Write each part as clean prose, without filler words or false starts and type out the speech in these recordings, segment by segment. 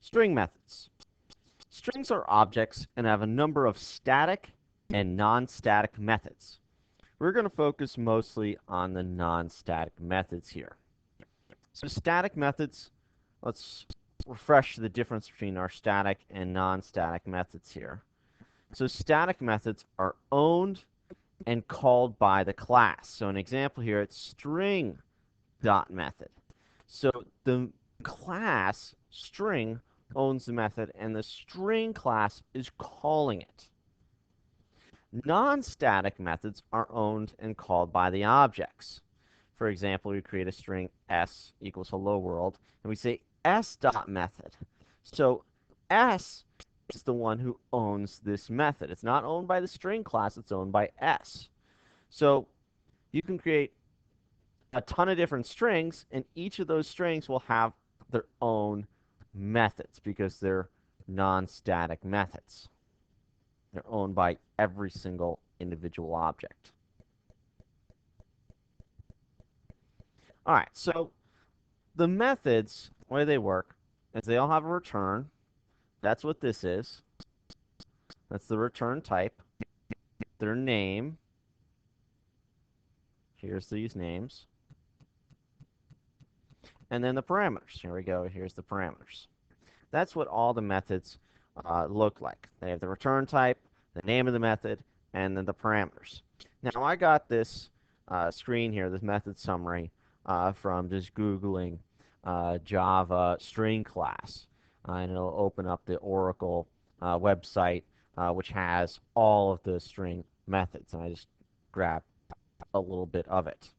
String methods. Strings are objects and have a number of static and non-static methods. We're going to focus mostly on the non-static methods here. So static methods, let's refresh the difference between our static and non-static methods here. So static methods are owned and called by the class. So an example here, it's string dot method. So the class string owns the method, and the string class is calling it. Non-static methods are owned and called by the objects. For example, we create a string s equals hello world, and we say s dot method. So s is the one who owns this method. It's not owned by the string class, it's owned by s. So you can create a ton of different strings, and each of those strings will have their own methods because they're non-static methods. They're owned by every single individual object. All right, so the methods, the way they work, is they all have a return. That's what this is. That's the return type. Their name. Here's these names. And then the parameters. Here we go. Here's the parameters. That's what all the methods look like. They have the return type, the name of the method, and then the parameters. Now, I got this screen here, this method summary, from just Googling Java string class. And it'll open up the Oracle website, which has all of the string methods. And I just grabbed a little bit of it.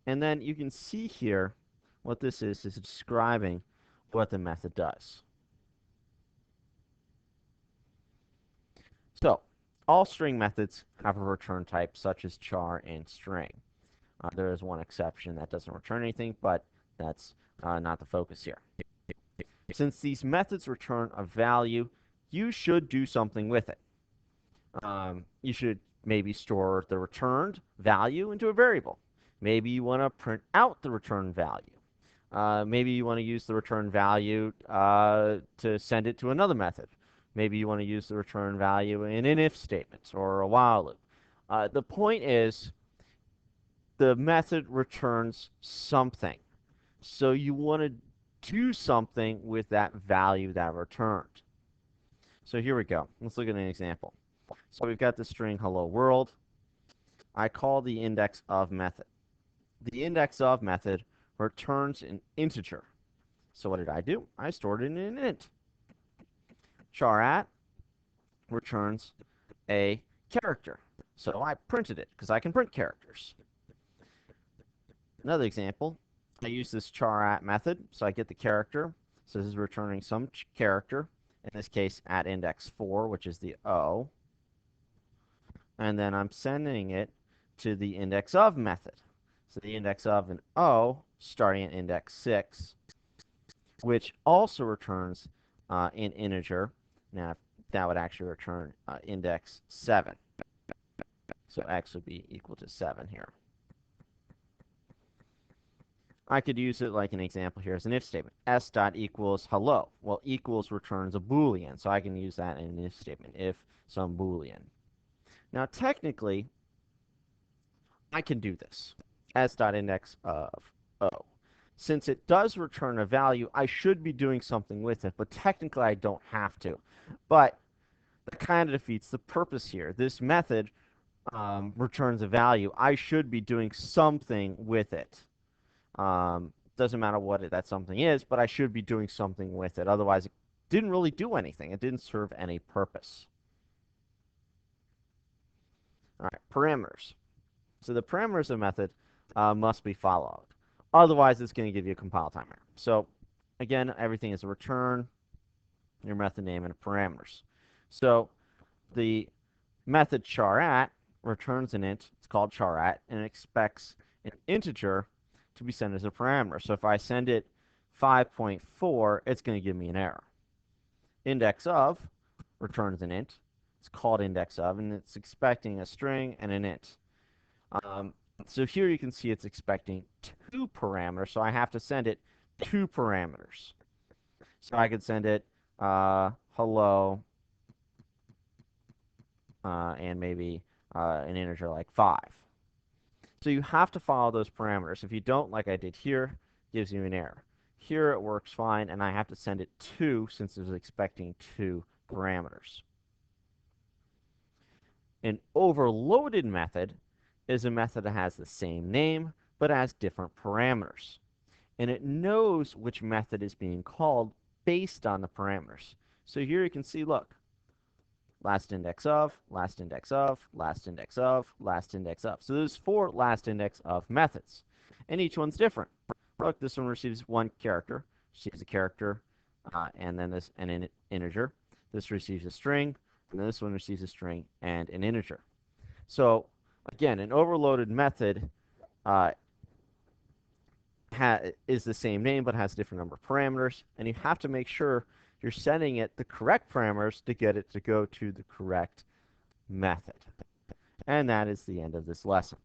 And then you can see here what this is describing what the method does. So all string methods have a return type such as char and string. There is one exception that doesn't return anything, but that's not the focus here. Since these methods return a value, you should do something with it. You should maybe store the returned value into a variable. Maybe you want to print out the return value. Maybe you want to use the return value to send it to another method. Maybe you want to use the return value in an if statement or a while loop. The point is the method returns something. So you want to do something with that value that returned. So here we go. Let's look at an example. So we've got the string hello world. I call the index of method. The index of method returns an integer. So what did I do? I stored it in an int. Char at returns a character. So I printed it because I can print characters. Another example, I use this char at method, so I get the character. So this is returning some character, in this case at index 4, which is the O. And then I'm sending it to the index of method. So the index of an O starting at index 6, which also returns an integer. Now, that would actually return index 7. So x would be equal to 7 here. I could use it like an example here as an if statement. S dot equals hello. Well, equals returns a Boolean, so I can use that in an if statement, if some Boolean. Now, technically, I can do this. S dot index of O. Since it does return a value, I should be doing something with it, but technically I don't have to. But that kind of defeats the purpose here. This method returns a value. I should be doing something with it. Doesn't matter what that something is, but I should be doing something with it. Otherwise, it didn't really do anything. It didn't serve any purpose. All right, parameters. So the parameters of a method must be followed. Otherwise, it's going to give you a compile time error. So again, everything is a return, your method name, and parameters. So the method char at returns an int. It's called char at, and it expects an integer to be sent as a parameter. So if I send it 5.4, it's going to give me an error. Index of returns an int. It's called index of, and it's expecting a string and an int. So here you can see it's expecting 2 parameters, so I have to send it 2 parameters. So I could send it hello and maybe an integer like 5. So you have to follow those parameters. If you don't, like I did here, it gives you an error. Here it works fine, and I have to send it 2 since it was expecting 2 parameters. An overloaded method is a method that has the same name but has different parameters. And it knows which method is being called based on the parameters. So here you can see, look, last index of, last index of, last index of, last index of. So there's 4 last index of methods, and each one's different. Look, this one receives 1 character, receives a character, and then an integer. This receives a string, and then this one receives a string and an integer. So again, an overloaded method uh, is the same name but has a different number of parameters, and you have to make sure you're setting it the correct parameters to get it to go to the correct method. And that is the end of this lesson.